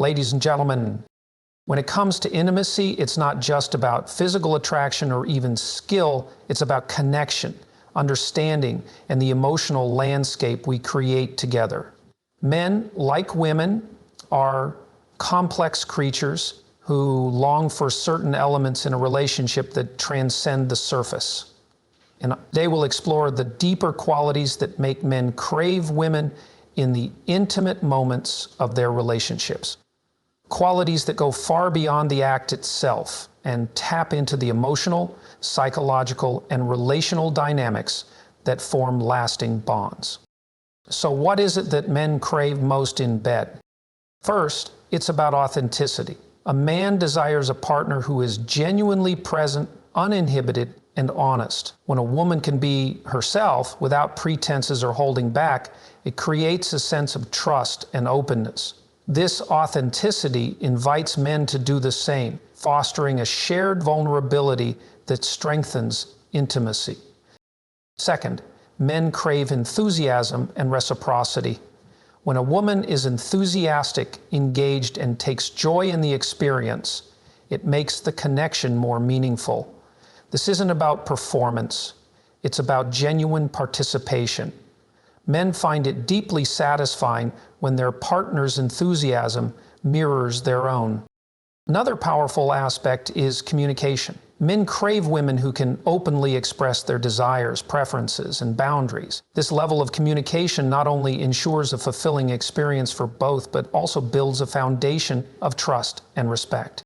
Ladies and gentlemen, when it comes to intimacy, it's not just about physical attraction or even skill, it's about connection, understanding, and the emotional landscape we create together. Men, like women, are complex creatures who long for certain elements in a relationship that transcend the surface. And they will explore the deeper qualities that make men crave women in the intimate moments of their relationships. Qualities that go far beyond the act itself and tap into the emotional, psychological, and relational dynamics that form lasting bonds. So what is it that men crave most in bed? First, it's about authenticity. A man desires a partner who is genuinely present, uninhibited, and honest. When a woman can be herself without pretenses or holding back, it creates a sense of trust and openness. This authenticity invites men to do the same, fostering a shared vulnerability that strengthens intimacy. Second, men crave enthusiasm and reciprocity. When a woman is enthusiastic, engaged, and takes joy in the experience, it makes the connection more meaningful. This isn't about performance, it's about genuine participation. Men find it deeply satisfying when their partner's enthusiasm mirrors their own. Another powerful aspect is communication. Men crave women who can openly express their desires, preferences, and boundaries. This level of communication not only ensures a fulfilling experience for both, but also builds a foundation of trust and respect.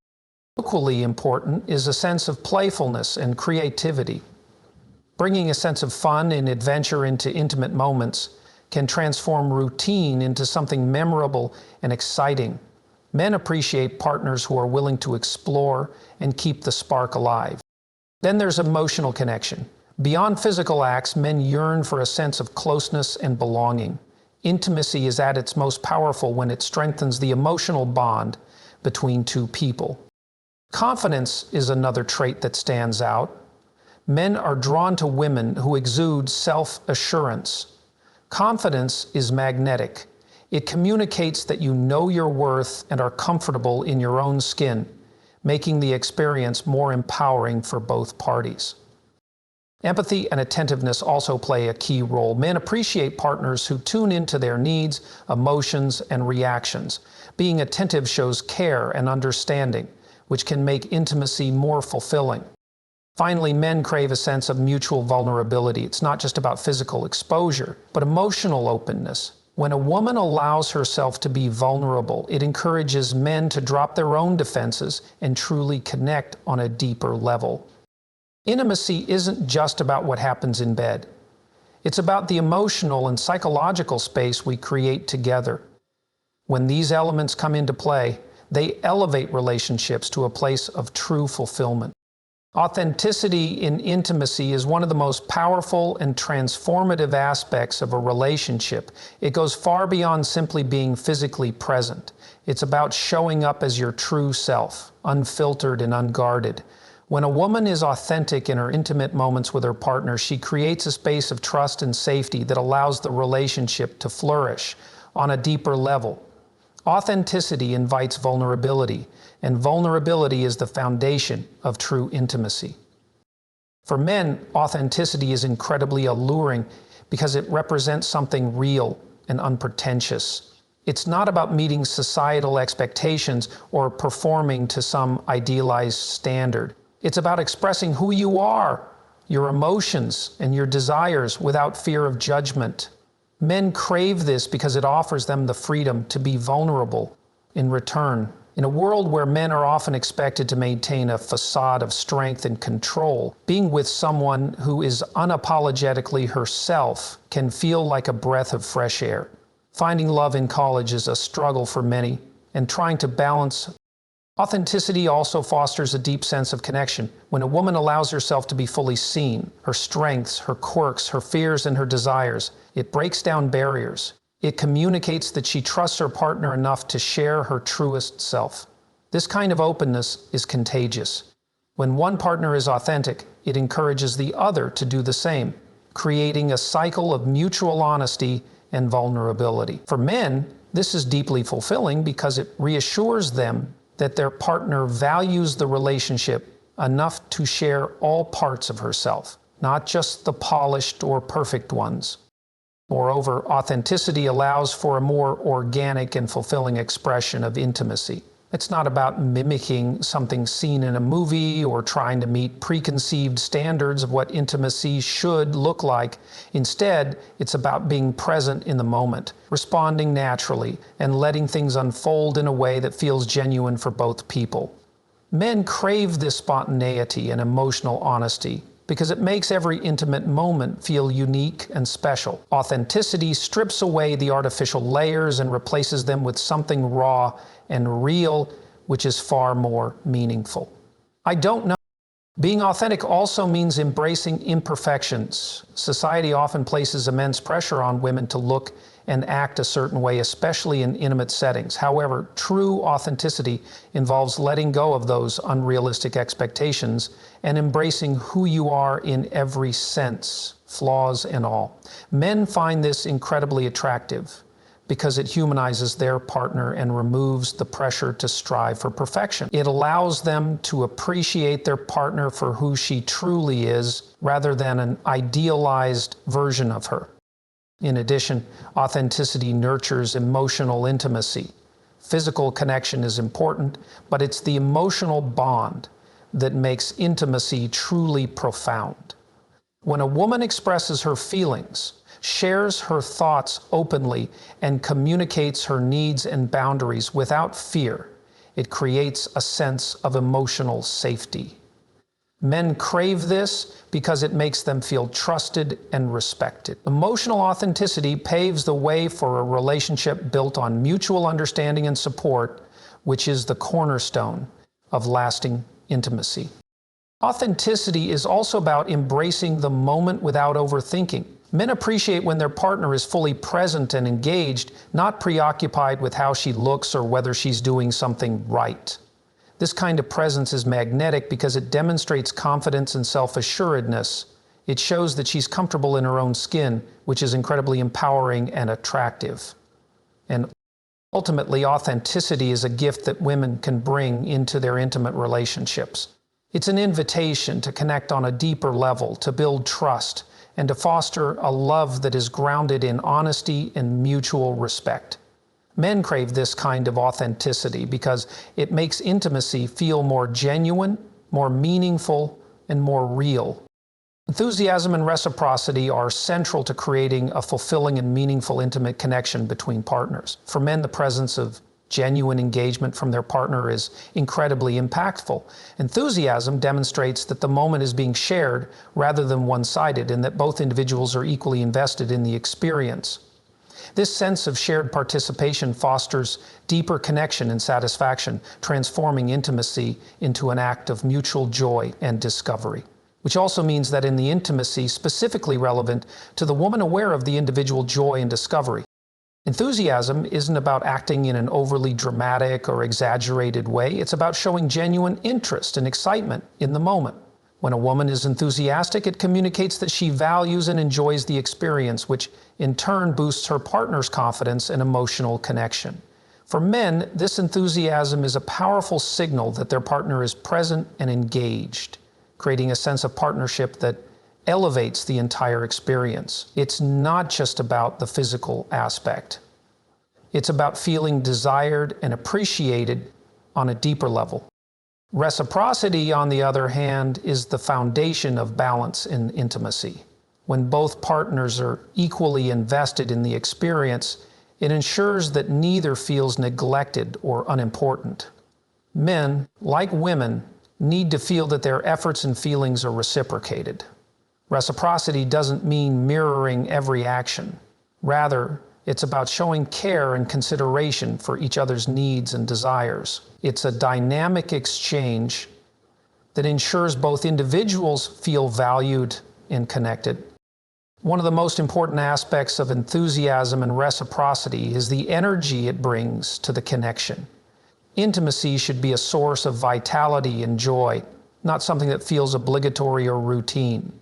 Equally important is a sense of playfulness and creativity. Bringing a sense of fun and adventure into intimate moments can transform routine into something memorable and exciting. Men appreciate partners who are willing to explore and keep the spark alive. Then there's emotional connection. Beyond physical acts, men yearn for a sense of closeness and belonging. Intimacy is at its most powerful when it strengthens the emotional bond between two people. Confidence is another trait that stands out. Men are drawn to women who exude self-assurance. Confidence is magnetic. It communicates that you know your worth and are comfortable in your own skin, making the experience more empowering for both parties. Empathy and attentiveness also play a key role. Men appreciate partners who tune into their needs, emotions, and reactions. Being attentive shows care and understanding, which can make intimacy more fulfilling. Finally, men crave a sense of mutual vulnerability. It's not just about physical exposure, but emotional openness. When a woman allows herself to be vulnerable, it encourages men to drop their own defenses and truly connect on a deeper level. Intimacy isn't just about what happens in bed. It's about the emotional and psychological space we create together. When these elements come into play, they elevate relationships to a place of true fulfillment. Authenticity in intimacy is one of the most powerful and transformative aspects of a relationship. It goes far beyond simply being physically present. It's about showing up as your true self, unfiltered and unguarded. When a woman is authentic in her intimate moments with her partner, she creates a space of trust and safety that allows the relationship to flourish on a deeper level. Authenticity invites vulnerability, and vulnerability is the foundation of true intimacy. For men, authenticity is incredibly alluring because it represents something real and unpretentious. It's not about meeting societal expectations or performing to some idealized standard. It's about expressing who you are, your emotions, and your desires without fear of judgment. Men crave this because it offers them the freedom to be vulnerable in return. In a world where men are often expected to maintain a facade of strength and control, being with someone who is unapologetically herself can feel like a breath of fresh air. Finding love in college is a struggle for many, and trying to balance. Authenticity also fosters a deep sense of connection. When a woman allows herself to be fully seen, her strengths, her quirks, her fears, and her desires, it breaks down barriers. It communicates that she trusts her partner enough to share her truest self. This kind of openness is contagious. When one partner is authentic, it encourages the other to do the same, creating a cycle of mutual honesty and vulnerability. For men, This is deeply fulfilling because it reassures them that their partner values the relationship enough to share all parts of herself, not just the polished or perfect ones. Moreover, authenticity allows for a more organic and fulfilling expression of intimacy. It's not about mimicking something seen in a movie or trying to meet preconceived standards of what intimacy should look like. Instead, it's about being present in the moment, responding naturally, and letting things unfold in a way that feels genuine for both people. Men crave this spontaneity and emotional honesty because it makes every intimate moment feel unique and special. Authenticity strips away the artificial layers and replaces them with something raw and real, which is far more meaningful. I don't know. Being authentic also means embracing imperfections. Society often places immense pressure on women to look and act a certain way, especially in intimate settings. However, true authenticity involves letting go of those unrealistic expectations and embracing who you are in every sense, flaws and all. Men find this incredibly attractive because it humanizes their partner and removes the pressure to strive for perfection. It allows them to appreciate their partner for who she truly is, rather than an idealized version of her. In addition, authenticity nurtures emotional intimacy. Physical connection is important, but it's the emotional bond that makes intimacy truly profound. When a woman expresses her feelings, shares her thoughts openly, and communicates her needs and boundaries without fear, it creates a sense of emotional safety. Men crave this because it makes them feel trusted and respected. Emotional authenticity paves the way for a relationship built on mutual understanding and support, which is the cornerstone of lasting intimacy. Authenticity is also about embracing the moment without overthinking. Men appreciate when their partner is fully present and engaged, not preoccupied with how she looks or whether she's doing something right. This kind of presence is magnetic because it demonstrates confidence and self-assuredness. It shows that she's comfortable in her own skin, which is incredibly empowering and attractive. And ultimately, authenticity is a gift that women can bring into their intimate relationships. It's an invitation to connect on a deeper level, to build trust, and to foster a love that is grounded in honesty and mutual respect. Men crave this kind of authenticity because it makes intimacy feel more genuine, more meaningful, and more real. Enthusiasm and reciprocity are central to creating a fulfilling and meaningful intimate connection between partners. For men, the presence of genuine engagement from their partner is incredibly impactful. Enthusiasm demonstrates that the moment is being shared rather than one-sided, and that both individuals are equally invested in the experience. This sense of shared participation fosters deeper connection and satisfaction, transforming intimacy into an act of mutual joy and discovery. Which also means that in the intimacy specifically relevant to the woman aware of the individual joy and discovery. Enthusiasm isn't about acting in an overly dramatic or exaggerated way. It's about showing genuine interest and excitement in the moment. When a woman is enthusiastic, it communicates that she values and enjoys the experience, which in turn boosts her partner's confidence and emotional connection. For men, this enthusiasm is a powerful signal that their partner is present and engaged, creating a sense of partnership that elevates the entire experience. It's not just about the physical aspect. It's about feeling desired and appreciated on a deeper level. Reciprocity, on the other hand, is the foundation of balance in intimacy. When both partners are equally invested in the experience, it ensures that neither feels neglected or unimportant. Men, like women, need to feel that their efforts and feelings are reciprocated. Reciprocity doesn't mean mirroring every action. Rather, it's about showing care and consideration for each other's needs and desires. It's a dynamic exchange that ensures both individuals feel valued and connected. One of the most important aspects of enthusiasm and reciprocity is the energy it brings to the connection. Intimacy should be a source of vitality and joy, not something that feels obligatory or routine.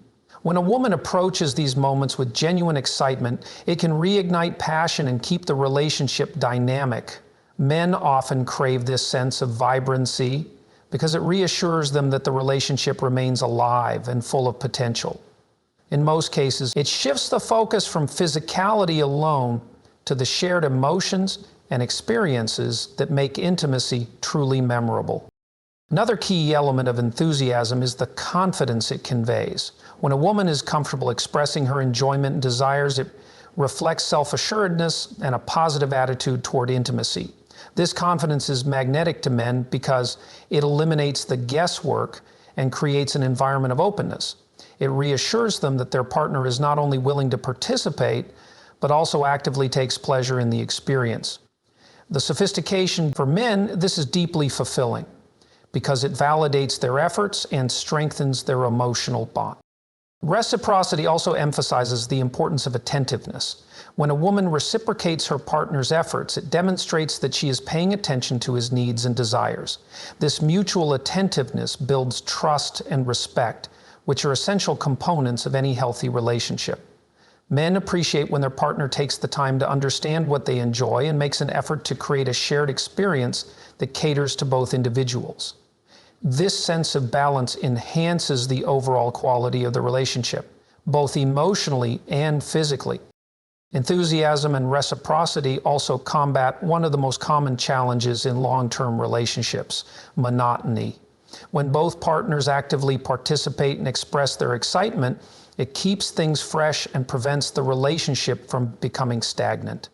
When a woman approaches these moments with genuine excitement, it can reignite passion and keep the relationship dynamic. Men often crave this sense of vibrancy because it reassures them that the relationship remains alive and full of potential. In most cases, it shifts the focus from physicality alone to the shared emotions and experiences that make intimacy truly memorable. Another key element of enthusiasm is the confidence it conveys. When a woman is comfortable expressing her enjoyment and desires, it reflects self-assuredness and a positive attitude toward intimacy. This confidence is magnetic to men because it eliminates the guesswork and creates an environment of openness. It reassures them that their partner is not only willing to participate, but also actively takes pleasure in the experience. The sophistication for men, this is deeply fulfilling because it validates their efforts and strengthens their emotional bond. Reciprocity also emphasizes the importance of attentiveness. When a woman reciprocates her partner's efforts, it demonstrates that she is paying attention to his needs and desires. This mutual attentiveness builds trust and respect, which are essential components of any healthy relationship. Men appreciate when their partner takes the time to understand what they enjoy and makes an effort to create a shared experience that caters to both individuals. This sense of balance enhances the overall quality of the relationship, both emotionally and physically. Enthusiasm and reciprocity also combat one of the most common challenges in long-term relationships: monotony. When both partners actively participate and express their excitement, it keeps things fresh and prevents the relationship from becoming stagnant.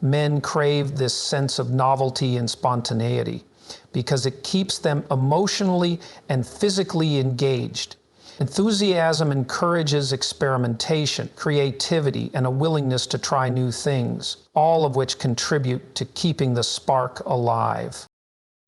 Men crave this sense of novelty and spontaneity because it keeps them emotionally and physically engaged. Enthusiasm encourages experimentation, creativity, and a willingness to try new things, all of which contribute to keeping the spark alive.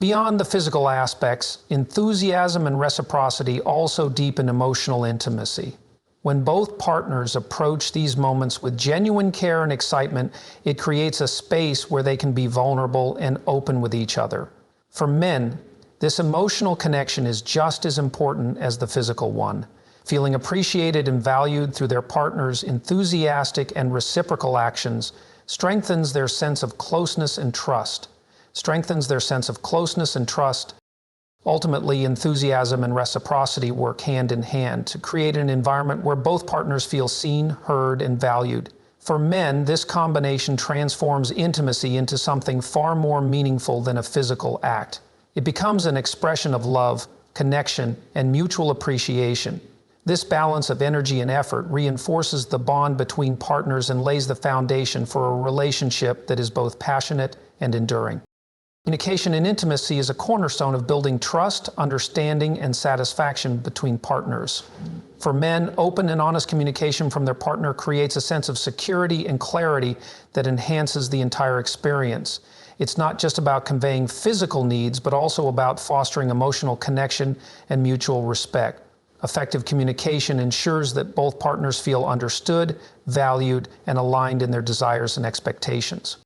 Beyond the physical aspects, enthusiasm and reciprocity also deepen emotional intimacy. When both partners approach these moments with genuine care and excitement, it creates a space where they can be vulnerable and open with each other. For men, this emotional connection is just as important as the physical one. Feeling appreciated and valued through their partner's enthusiastic and reciprocal actions strengthens their sense of closeness and trust. Ultimately, enthusiasm and reciprocity work hand in hand to create an environment where both partners feel seen, heard, and valued. For men, this combination transforms intimacy into something far more meaningful than a physical act. It becomes an expression of love, connection, and mutual appreciation. This balance of energy and effort reinforces the bond between partners and lays the foundation for a relationship that is both passionate and enduring. Communication and intimacy is a cornerstone of building trust, understanding, and satisfaction between partners. For men, open and honest communication from their partner creates a sense of security and clarity that enhances the entire experience. It's not just about conveying physical needs, but also about fostering emotional connection and mutual respect. Effective communication ensures that both partners feel understood, valued, and aligned in their desires and expectations.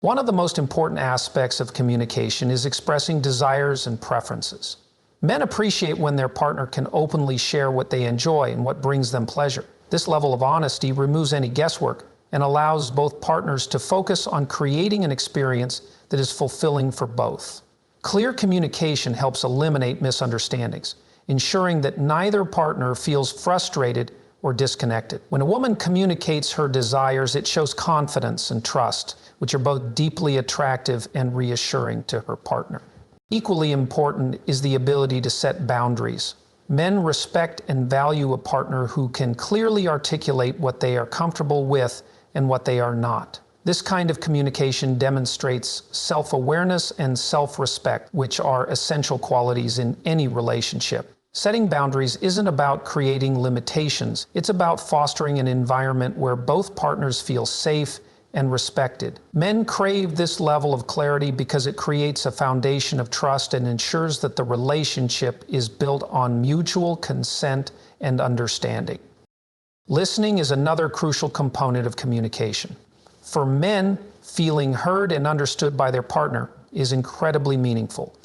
One of the most important aspects of communication is expressing desires and preferences. Men appreciate when their partner can openly share what they enjoy and what brings them pleasure. This level of honesty removes any guesswork and allows both partners to focus on creating an experience that is fulfilling for both. Clear communication helps eliminate misunderstandings, ensuring that neither partner feels frustrated or disconnected. When a woman communicates her desires, it shows confidence and trust, which are both deeply attractive and reassuring to her partner. Equally important is the ability to set boundaries. Men respect and value a partner who can clearly articulate what they are comfortable with and what they are not. This kind of communication demonstrates self-awareness and self-respect, which are essential qualities in any relationship. Setting boundaries isn't about creating limitations. It's about fostering an environment where both partners feel safe and respected. Men crave this level of clarity because it creates a foundation of trust and ensures that the relationship is built on mutual consent and understanding. Listening is another crucial component of communication. For men, feeling heard and understood by their partner is incredibly meaningful.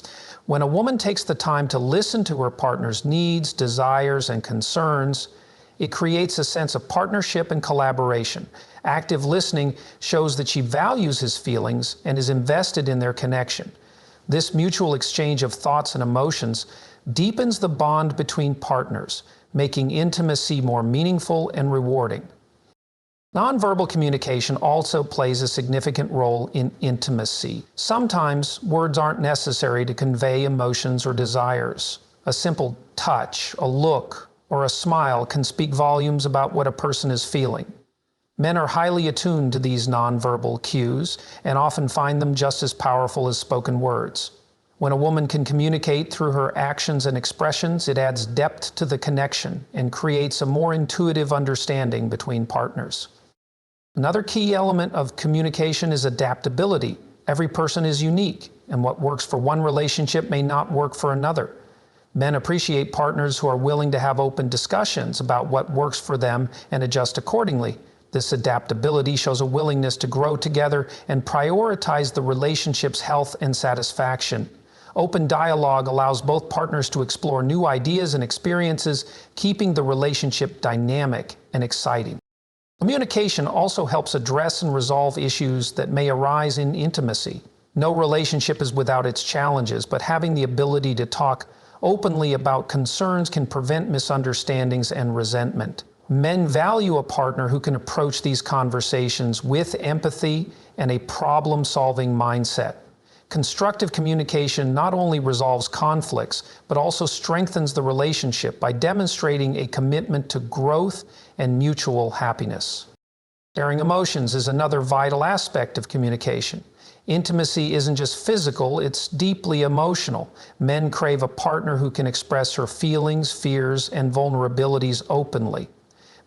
When a woman takes the time to listen to her partner's needs, desires, and concerns, It creates a sense of partnership and collaboration. Active listening shows that she values his feelings and is invested in their connection. This mutual exchange of thoughts and emotions deepens the bond between partners, making intimacy more meaningful and rewarding. Nonverbal communication also plays a significant role in intimacy. Sometimes words aren't necessary to convey emotions or desires. A simple touch, a look, or a smile can speak volumes about what a person is feeling. Men are highly attuned to these nonverbal cues and often find them just as powerful as spoken words. When a woman can communicate through her actions and expressions, it adds depth to the connection and creates a more intuitive understanding between partners. Another key element of communication is adaptability. Every person is unique, and what works for one relationship may not work for another. Men appreciate partners who are willing to have open discussions about what works for them and adjust accordingly. This adaptability shows a willingness to grow together and prioritize the relationship's health and satisfaction. Open dialogue allows both partners to explore new ideas and experiences, keeping the relationship dynamic and exciting. Communication also helps address and resolve issues that may arise in intimacy. No relationship is without its challenges, but having the ability to talk openly about concerns can prevent misunderstandings and resentment. Men value a partner who can approach these conversations with empathy and a problem-solving mindset. Constructive communication not only resolves conflicts, but also strengthens the relationship by demonstrating a commitment to growth and mutual happiness. Sharing emotions is another vital aspect of communication. Intimacy isn't just physical, it's deeply emotional. Men crave a partner who can express her feelings, fears, and vulnerabilities openly.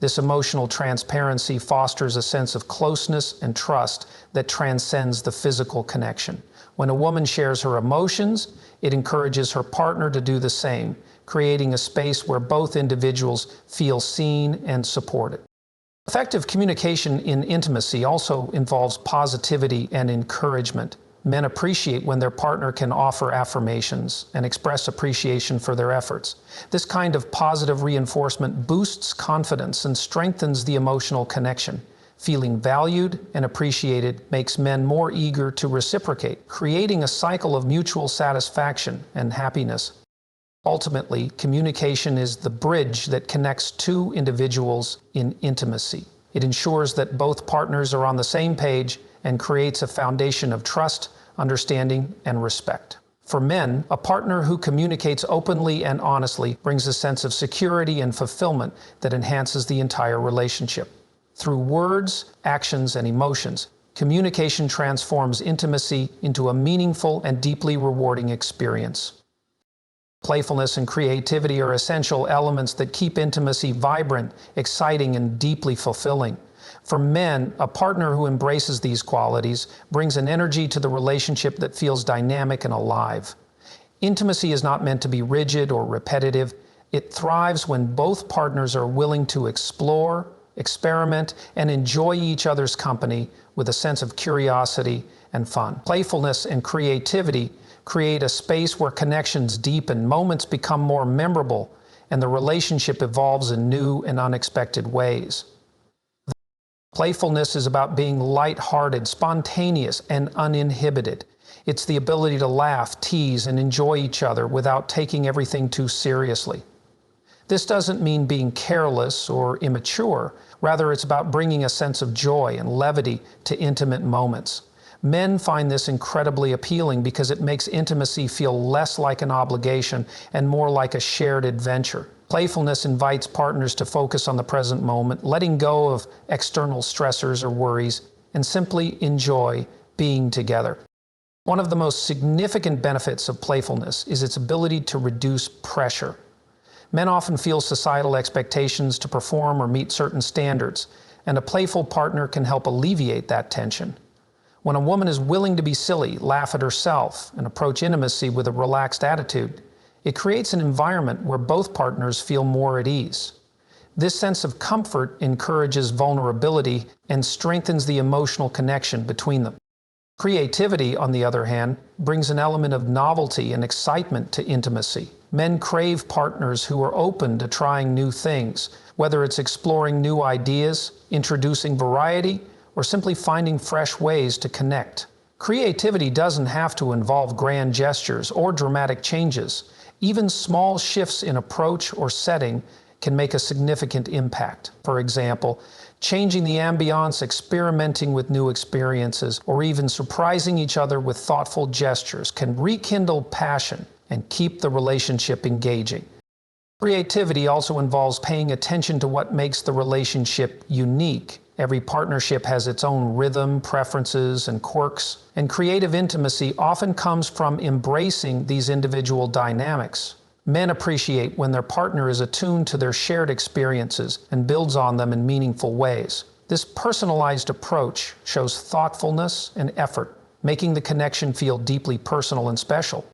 This emotional transparency fosters a sense of closeness and trust that transcends the physical connection. When a woman shares her emotions, it encourages her partner to do the same, creating a space where both individuals feel seen and supported. Effective communication in intimacy also involves positivity and encouragement. Men appreciate when their partner can offer affirmations and express appreciation for their efforts. This kind of positive reinforcement boosts confidence and strengthens the emotional connection. Feeling valued and appreciated makes men more eager to reciprocate, creating a cycle of mutual satisfaction and happiness. Ultimately, communication is the bridge that connects two individuals in intimacy. It ensures that both partners are on the same page and creates a foundation of trust, understanding, and respect. For men, a partner who communicates openly and honestly brings a sense of security and fulfillment that enhances the entire relationship. Through words, actions, and emotions, communication transforms intimacy into a meaningful and deeply rewarding experience. Playfulness and creativity are essential elements that keep intimacy vibrant, exciting, and deeply fulfilling. For men, a partner who embraces these qualities brings an energy to the relationship that feels dynamic and alive. Intimacy is not meant to be rigid or repetitive. It thrives when both partners are willing to explore, experiment, and enjoy each other's company with a sense of curiosity and fun. Playfulness and creativity create a space where connections deepen, moments become more memorable, and the relationship evolves in new and unexpected ways. Playfulness is about being light-hearted, spontaneous, and uninhibited. It's the ability to laugh, tease, and enjoy each other without taking everything too seriously. This doesn't mean being careless or immature. Rather, it's about bringing a sense of joy and levity to intimate moments. Men find this incredibly appealing because it makes intimacy feel less like an obligation and more like a shared adventure. Playfulness invites partners to focus on the present moment, letting go of external stressors or worries, and simply enjoy being together. One of the most significant benefits of playfulness is its ability to reduce pressure. Men often feel societal expectations to perform or meet certain standards, and a playful partner can help alleviate that tension. When a woman is willing to be silly, laugh at herself, and approach intimacy with a relaxed attitude, it creates an environment where both partners feel more at ease. This sense of comfort encourages vulnerability and strengthens the emotional connection between them. Creativity, on the other hand, brings an element of novelty and excitement to intimacy. Men crave partners who are open to trying new things, whether it's exploring new ideas, introducing variety, or simply finding fresh ways to connect. Creativity doesn't have to involve grand gestures or dramatic changes. Even small shifts in approach or setting can make a significant impact. For example, changing the ambiance, experimenting with new experiences, or even surprising each other with thoughtful gestures can rekindle passion and keep the relationship engaging. Creativity also involves paying attention to what makes the relationship unique. Every partnership has its own rhythm, preferences, and quirks, and creative intimacy often comes from embracing these individual dynamics. Men appreciate when their partner is attuned to their shared experiences and builds on them in meaningful ways. This personalized approach shows thoughtfulness and effort, making the connection feel deeply personal and special.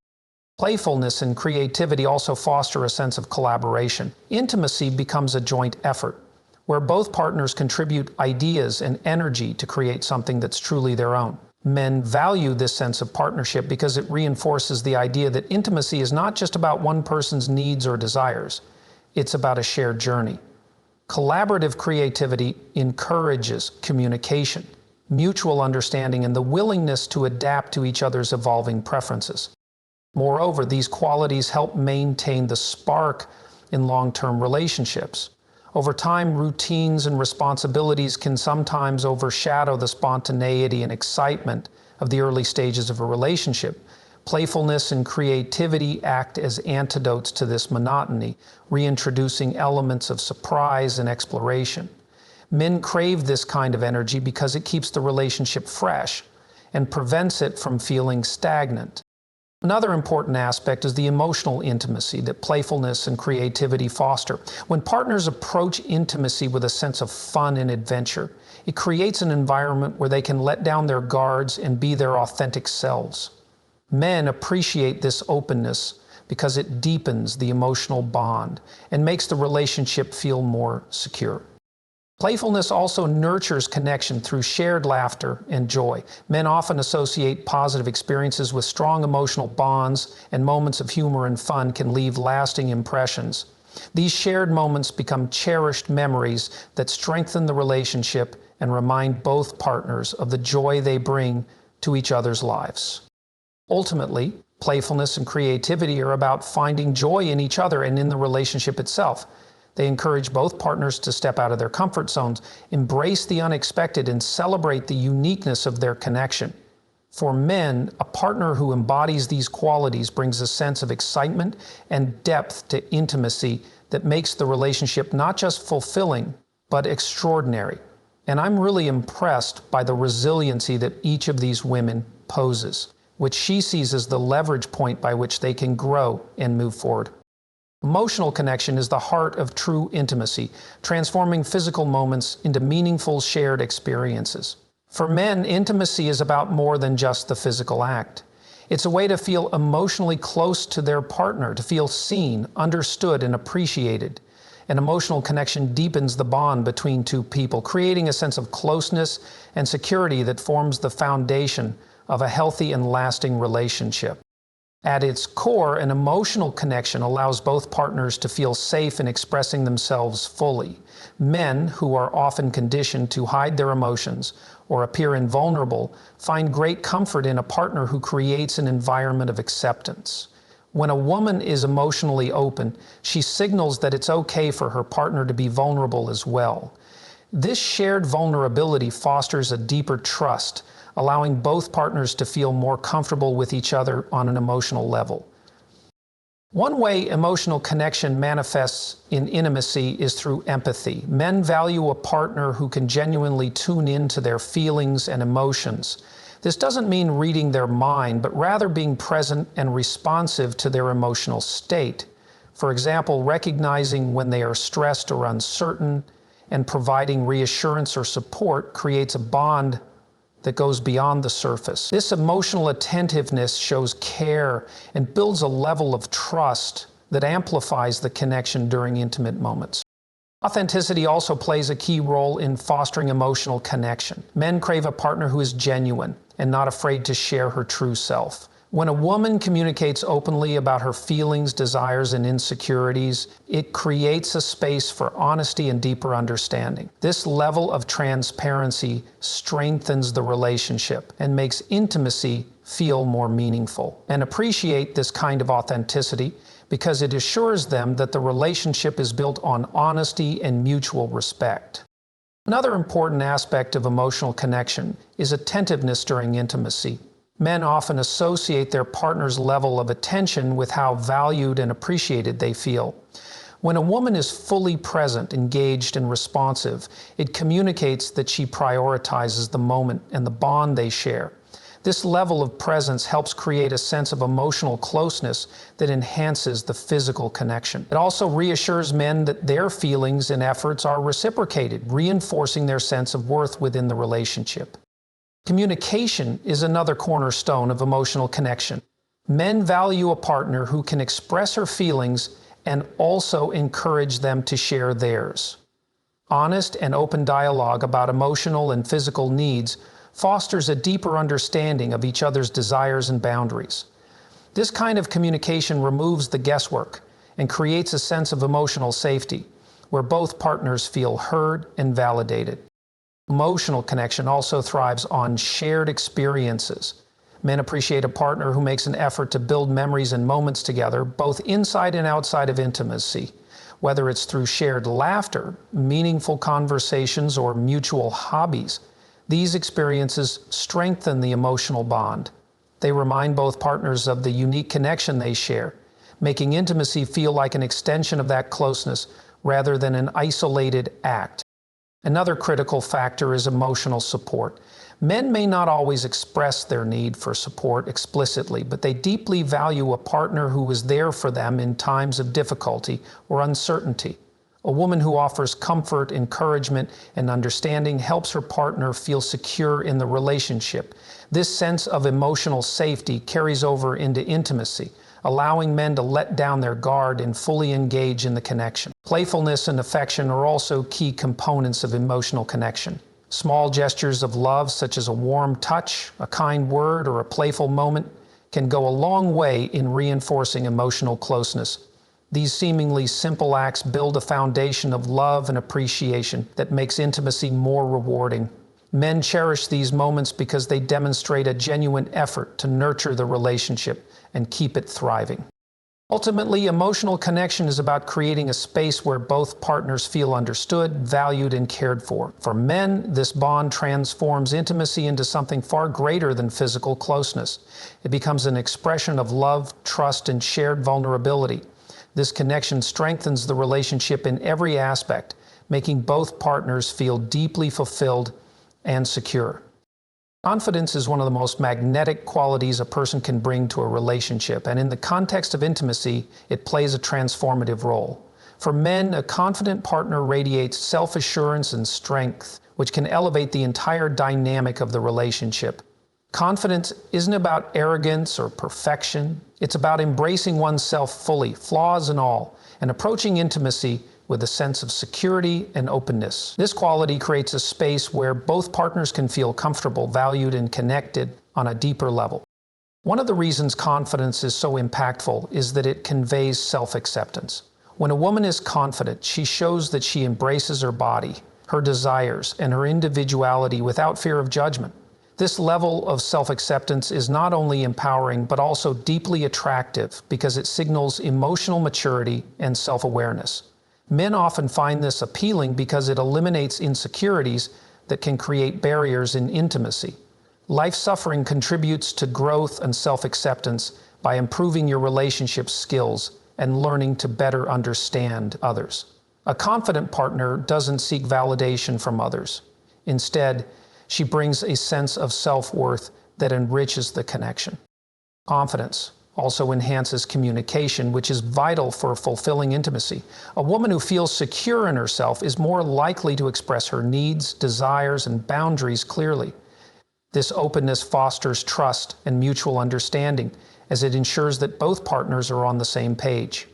Playfulness and creativity also foster a sense of collaboration. Intimacy becomes a joint effort, where both partners contribute ideas and energy to create something that's truly their own. Men value this sense of partnership because it reinforces the idea that intimacy is not just about one person's needs or desires. It's about a shared journey. Collaborative creativity encourages communication, mutual understanding, and the willingness to adapt to each other's evolving preferences. Moreover, these qualities help maintain the spark in long-term relationships. Over time, routines and responsibilities can sometimes overshadow the spontaneity and excitement of the early stages of a relationship. Playfulness and creativity act as antidotes to this monotony, reintroducing elements of surprise and exploration. Men crave this kind of energy because it keeps the relationship fresh and prevents it from feeling stagnant. Another important aspect is the emotional intimacy that playfulness and creativity foster. When partners approach intimacy with a sense of fun and adventure, it creates an environment where they can let down their guards and be their authentic selves. Men appreciate this openness because it deepens the emotional bond and makes the relationship feel more secure. Playfulness also nurtures connection through shared laughter and joy. Men often associate positive experiences with strong emotional bonds, and moments of humor and fun can leave lasting impressions. These shared moments become cherished memories that strengthen the relationship and remind both partners of the joy they bring to each other's lives. Ultimately, playfulness and creativity are about finding joy in each other and in the relationship itself. They encourage both partners to step out of their comfort zones, embrace the unexpected, and celebrate the uniqueness of their connection. For men, a partner who embodies these qualities brings a sense of excitement and depth to intimacy that makes the relationship not just fulfilling, but extraordinary. And I'm really impressed by the resiliency that each of these women poses, which she sees as the leverage point by which they can grow and move forward. Emotional connection is the heart of true intimacy, transforming physical moments into meaningful shared experiences. For men, intimacy is about more than just the physical act. It's a way to feel emotionally close to their partner, to feel seen, understood, and appreciated. An emotional connection deepens the bond between two people, creating a sense of closeness and security that forms the foundation of a healthy and lasting relationship. At its core, an emotional connection allows both partners to feel safe in expressing themselves fully. Men, who are often conditioned to hide their emotions or appear invulnerable, find great comfort in a partner who creates an environment of acceptance. When a woman is emotionally open, she signals that it's okay for her partner to be vulnerable as well. This shared vulnerability fosters a deeper trust, allowing both partners to feel more comfortable with each other on an emotional level. One way emotional connection manifests in intimacy is through empathy. Men value a partner who can genuinely tune into their feelings and emotions. This doesn't mean reading their mind, but rather being present and responsive to their emotional state. For example, recognizing when they are stressed or uncertain and providing reassurance or support creates a bond that goes beyond the surface. This emotional attentiveness shows care and builds a level of trust that amplifies the connection during intimate moments. Authenticity also plays a key role in fostering emotional connection. Men crave a partner who is genuine and not afraid to share her true self. When a woman communicates openly about her feelings, desires, and insecurities, it creates a space for honesty and deeper understanding. This level of transparency strengthens the relationship and makes intimacy feel more meaningful. And appreciate this kind of authenticity because it assures them that the relationship is built on honesty and mutual respect. Another important aspect of emotional connection is attentiveness during intimacy. Men often associate their partner's level of attention with how valued and appreciated they feel. When a woman is fully present, engaged, and responsive, it communicates that she prioritizes the moment and the bond they share. This level of presence helps create a sense of emotional closeness that enhances the physical connection. It also reassures men that their feelings and efforts are reciprocated, reinforcing their sense of worth within the relationship. Communication is another cornerstone of emotional connection. Men value a partner who can express her feelings and also encourage them to share theirs. Honest and open dialogue about emotional and physical needs fosters a deeper understanding of each other's desires and boundaries. This kind of communication removes the guesswork and creates a sense of emotional safety, where both partners feel heard and validated. Emotional connection also thrives on shared experiences. Men appreciate a partner who makes an effort to build memories and moments together, both inside and outside of intimacy, whether it's through shared laughter, meaningful conversations, or mutual hobbies. These experiences strengthen the emotional bond. They remind both partners of the unique connection they share, making intimacy feel like an extension of that closeness rather than an isolated act. Another critical factor is emotional support. Men may not always express their need for support explicitly, but they deeply value a partner who is there for them in times of difficulty or uncertainty. A woman who offers comfort, encouragement, and understanding helps her partner feel secure in the relationship. This sense of emotional safety carries over into intimacy, allowing men to let down their guard and fully engage in the connection. Playfulness and affection are also key components of emotional connection. Small gestures of love, such as a warm touch, a kind word, or a playful moment, can go a long way in reinforcing emotional closeness. These seemingly simple acts build a foundation of love and appreciation that makes intimacy more rewarding. Men cherish these moments because they demonstrate a genuine effort to nurture the relationship and keep it thriving. Ultimately, emotional connection is about creating a space where both partners feel understood, valued, and cared for. For men, this bond transforms intimacy into something far greater than physical closeness. It becomes an expression of love, trust, and shared vulnerability. This connection strengthens the relationship in every aspect, making both partners feel deeply fulfilled and secure. Confidence is one of the most magnetic qualities a person can bring to a relationship, and in the context of intimacy, it plays a transformative role. For men, a confident partner radiates self-assurance and strength, which can elevate the entire dynamic of the relationship. Confidence isn't about arrogance or perfection. It's about embracing oneself fully, flaws and all, and approaching intimacy with a sense of security and openness. This quality creates a space where both partners can feel comfortable, valued, and connected on a deeper level. One of the reasons confidence is so impactful is that it conveys self-acceptance. When a woman is confident, she shows that she embraces her body, her desires, and her individuality without fear of judgment. This level of self-acceptance is not only empowering, but also deeply attractive because it signals emotional maturity and self-awareness. Men often find this appealing because it eliminates insecurities that can create barriers in intimacy. Life suffering contributes to growth and self-acceptance by improving your relationship skills and learning to better understand others. A confident partner doesn't seek validation from others. Instead, she brings a sense of self-worth that enriches the connection. Confidence also enhances communication, which is vital for fulfilling intimacy. A woman who feels secure in herself is more likely to express her needs, desires, and boundaries clearly. This openness fosters trust and mutual understanding, as it ensures that both partners are on the same page.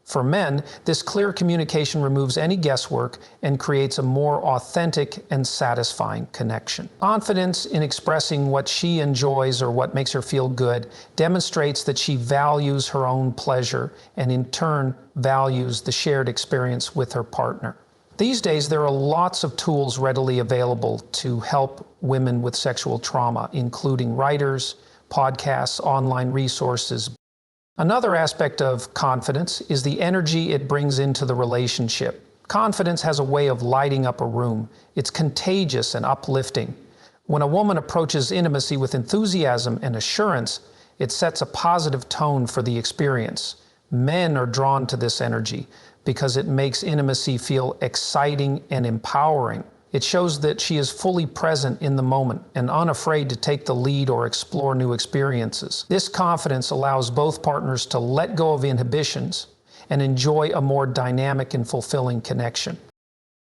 For men, this clear communication removes any guesswork and creates a more authentic and satisfying connection. Confidence in expressing what she enjoys or what makes her feel good demonstrates that she values her own pleasure and in turn values the shared experience with her partner. These days, there are lots of tools readily available to help women with sexual trauma, including writers, podcasts, online resources. Another aspect of confidence is the energy it brings into the relationship. Confidence has a way of lighting up a room. It's contagious and uplifting. When a woman approaches intimacy with enthusiasm and assurance, it sets a positive tone for the experience. Men are drawn to this energy because it makes intimacy feel exciting and empowering. It shows that she is fully present in the moment and unafraid to take the lead or explore new experiences. This confidence allows both partners to let go of inhibitions and enjoy a more dynamic and fulfilling connection.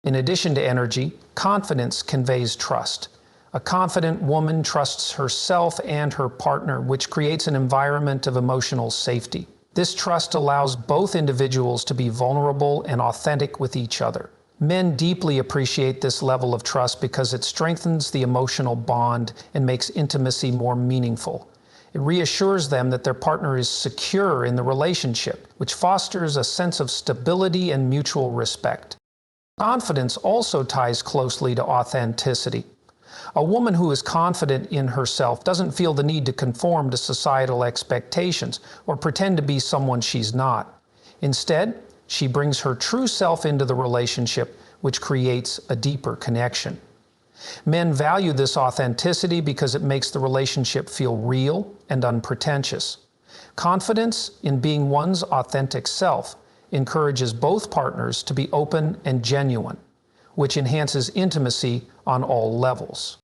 In addition to energy, confidence conveys trust. A confident woman trusts herself and her partner, which creates an environment of emotional safety. This trust allows both individuals to be vulnerable and authentic with each other. Men deeply appreciate this level of trust because it strengthens the emotional bond and makes intimacy more meaningful. It reassures them that their partner is secure in the relationship, which fosters a sense of stability and mutual respect. Confidence also ties closely to authenticity. A woman who is confident in herself doesn't feel the need to conform to societal expectations or pretend to be someone she's not. Instead, she brings her true self into the relationship, which creates a deeper connection. Men value this authenticity because it makes the relationship feel real and unpretentious. Confidence in being one's authentic self encourages both partners to be open and genuine, which enhances intimacy on all levels.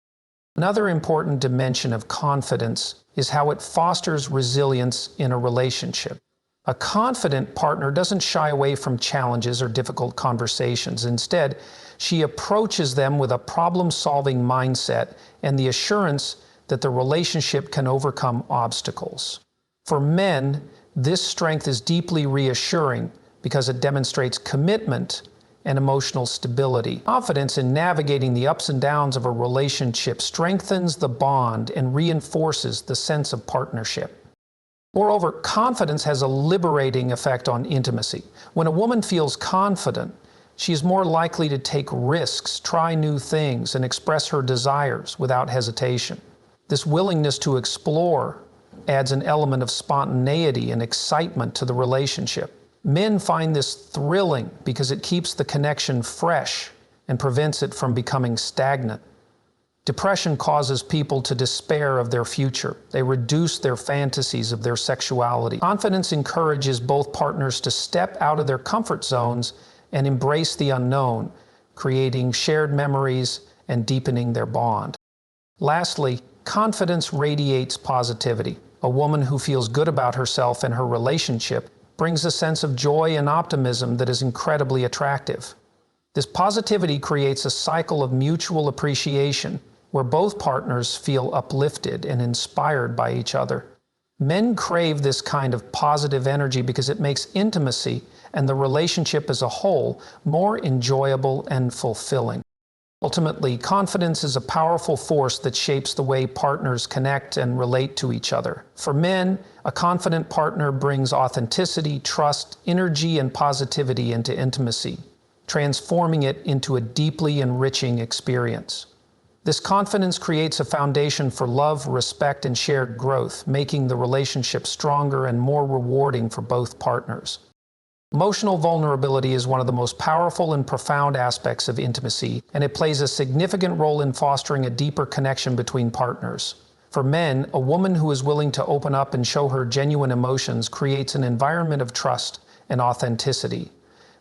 Another important dimension of confidence is how it fosters resilience in a relationship. A confident partner doesn't shy away from challenges or difficult conversations. Instead, she approaches them with a problem-solving mindset and the assurance that the relationship can overcome obstacles. For men, this strength is deeply reassuring because it demonstrates commitment and emotional stability. Confidence in navigating the ups and downs of a relationship strengthens the bond and reinforces the sense of partnership. Moreover, confidence has a liberating effect on intimacy. When a woman feels confident, she is more likely to take risks, try new things, and express her desires without hesitation. This willingness to explore adds an element of spontaneity and excitement to the relationship. Men find this thrilling because it keeps the connection fresh and prevents it from becoming stagnant. Depression causes people to despair of their future. They reduce their fantasies of their sexuality. Confidence encourages both partners to step out of their comfort zones and embrace the unknown, creating shared memories and deepening their bond. Lastly, confidence radiates positivity. A woman who feels good about herself and her relationship brings a sense of joy and optimism that is incredibly attractive. This positivity creates a cycle of mutual appreciation where both partners feel uplifted and inspired by each other. Men crave this kind of positive energy because it makes intimacy and the relationship as a whole more enjoyable and fulfilling. Ultimately, confidence is a powerful force that shapes the way partners connect and relate to each other. For men, a confident partner brings authenticity, trust, energy, and positivity into intimacy, transforming it into a deeply enriching experience. This confidence creates a foundation for love, respect, and shared growth, making the relationship stronger and more rewarding for both partners. Emotional vulnerability is one of the most powerful and profound aspects of intimacy, and it plays a significant role in fostering a deeper connection between partners. For men, a woman who is willing to open up and show her genuine emotions creates an environment of trust and authenticity.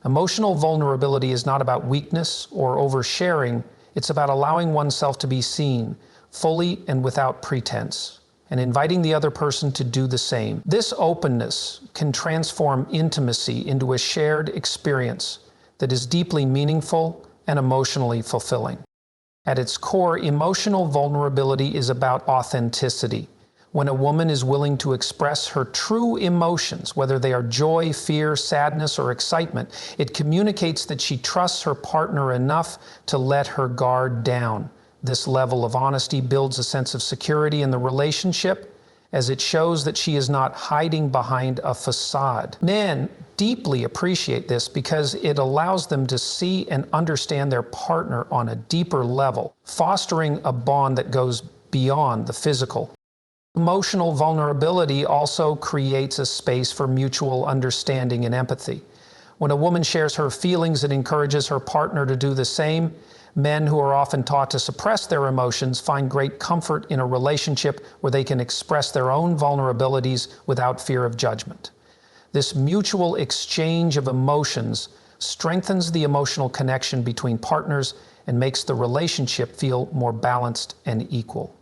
Emotional vulnerability is not about weakness or oversharing. It's about allowing oneself to be seen, fully and without pretense, and inviting the other person to do the same. This openness can transform intimacy into a shared experience that is deeply meaningful and emotionally fulfilling. At its core, emotional vulnerability is about authenticity. When a woman is willing to express her true emotions, whether they are joy, fear, sadness, or excitement, it communicates that she trusts her partner enough to let her guard down. This level of honesty builds a sense of security in the relationship, as it shows that she is not hiding behind a facade. Men deeply appreciate this because it allows them to see and understand their partner on a deeper level, fostering a bond that goes beyond the physical. Emotional vulnerability also creates a space for mutual understanding and empathy. When a woman shares her feelings, it encourages her partner to do the same. Men who are often taught to suppress their emotions find great comfort in a relationship where they can express their own vulnerabilities without fear of judgment. This mutual exchange of emotions strengthens the emotional connection between partners and makes the relationship feel more balanced and equal.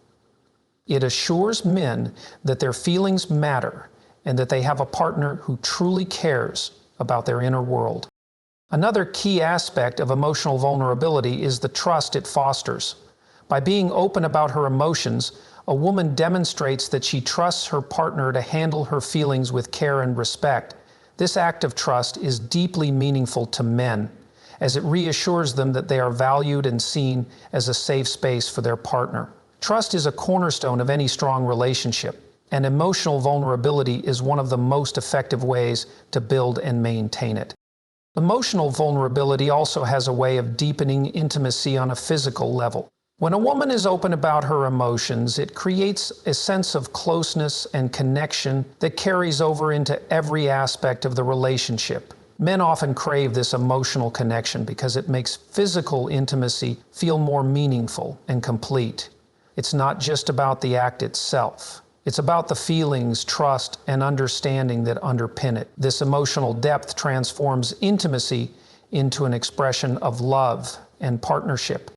It assures men that their feelings matter and that they have a partner who truly cares about their inner world. Another key aspect of emotional vulnerability is the trust it fosters. By being open about her emotions, a woman demonstrates that she trusts her partner to handle her feelings with care and respect. This act of trust is deeply meaningful to men, as it reassures them that they are valued and seen as a safe space for their partner. Trust is a cornerstone of any strong relationship, and emotional vulnerability is one of the most effective ways to build and maintain it. Emotional vulnerability also has a way of deepening intimacy on a physical level. When a woman is open about her emotions, it creates a sense of closeness and connection that carries over into every aspect of the relationship. Men often crave this emotional connection because it makes physical intimacy feel more meaningful and complete. It's not just about the act itself. It's about the feelings, trust, and understanding that underpin it. This emotional depth transforms intimacy into an expression of love and partnership.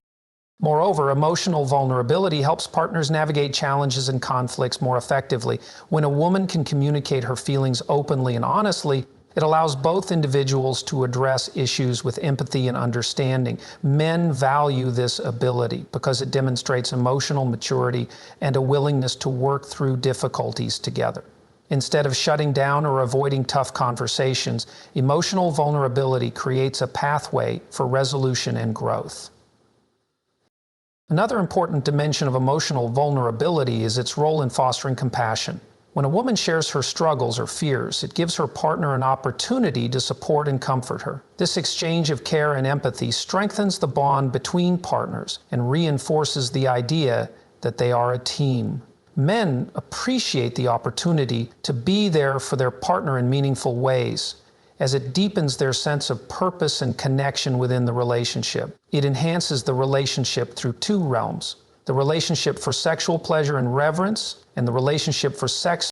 Moreover, emotional vulnerability helps partners navigate challenges and conflicts more effectively. When a woman can communicate her feelings openly and honestly, it allows both individuals to address issues with empathy and understanding. Men value this ability because it demonstrates emotional maturity and a willingness to work through difficulties together. Instead of shutting down or avoiding tough conversations, emotional vulnerability creates a pathway for resolution and growth. Another important dimension of emotional vulnerability is its role in fostering compassion. When a woman shares her struggles or fears, it gives her partner an opportunity to support and comfort her. This exchange of care and empathy strengthens the bond between partners and reinforces the idea that they are a team. Men appreciate the opportunity to be there for their partner in meaningful ways, as it deepens their sense of purpose and connection within the relationship. It enhances the relationship through two realms: the relationship for sexual pleasure and reverence, and the relationship for sex.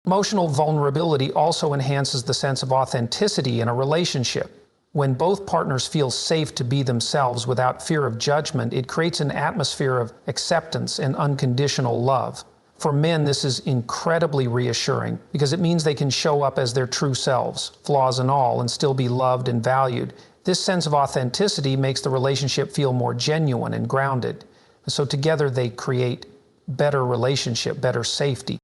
Emotional vulnerability also enhances the sense of authenticity in a relationship. When both partners feel safe to be themselves without fear of judgment, it creates an atmosphere of acceptance and unconditional love. For men, this is incredibly reassuring because it means they can show up as their true selves, flaws and all, and still be loved and valued. This sense of authenticity makes the relationship feel more genuine and grounded. So together they create better relationship, better safety.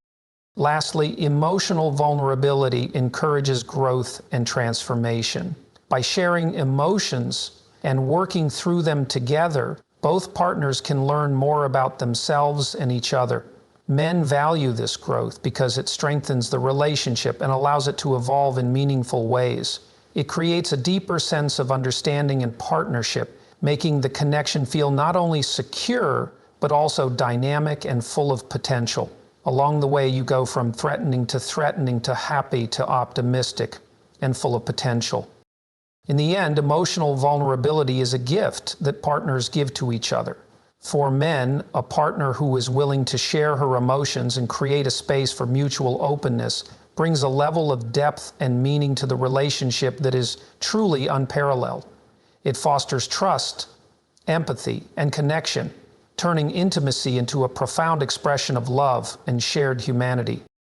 Lastly, emotional vulnerability encourages growth and transformation. By sharing emotions and working through them together, both partners can learn more about themselves and each other. Men value this growth because it strengthens the relationship and allows it to evolve in meaningful ways. It creates a deeper sense of understanding and partnership, making the connection feel not only secure, but also dynamic and full of potential. Along the way, you go from threatening to happy to optimistic and full of potential. In the end, emotional vulnerability is a gift that partners give to each other. For men, a partner who is willing to share her emotions and create a space for mutual openness brings a level of depth and meaning to the relationship that is truly unparalleled. It fosters trust, empathy, and connection, turning intimacy into a profound expression of love and shared humanity.